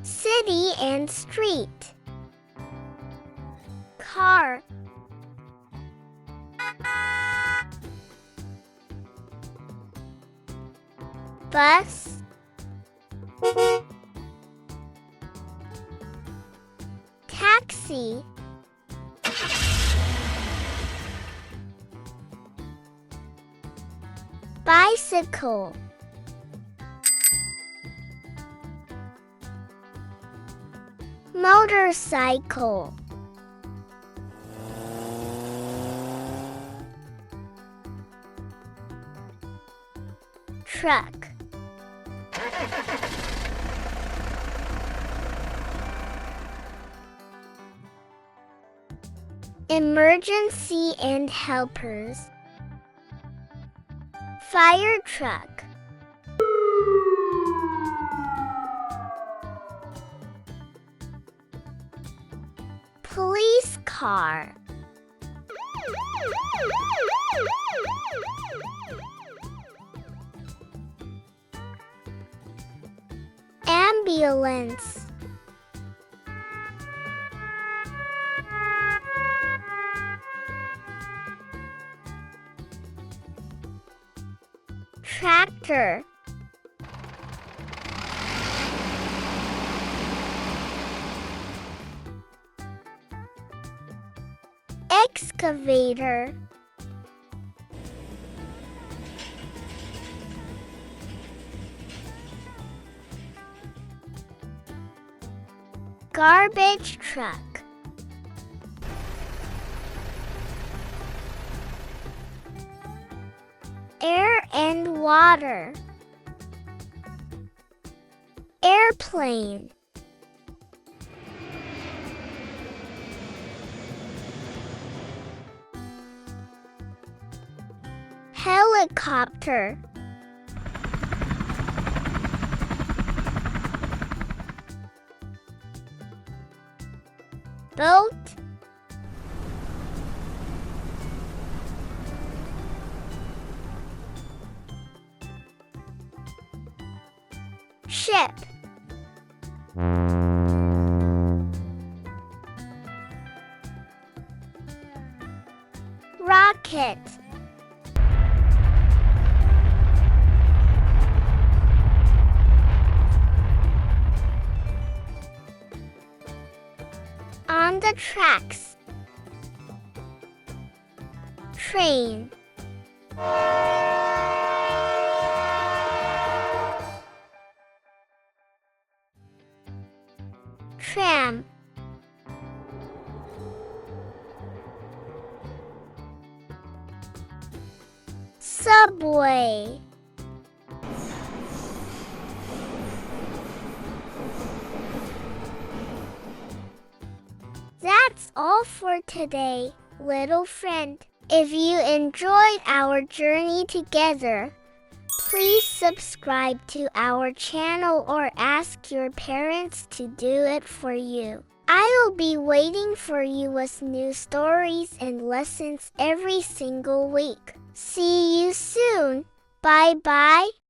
City and street. Car. Bus. Taxi. Bicycle. Motorcycle. Truck. Emergency and helpers. Fire truck. Police car. Ambulance. Tractor. Excavator. Garbage truck. Air and water. Airplane. Helicopter. Boat. Ship. Rocket. On the tracks. Train. Tram. Subway. That's all for today, little friend. If you enjoyed our journey together, please subscribe to our channel or ask your parents to do it for you. I will be waiting for you with new stories and lessons every single week. See you soon. Bye-bye.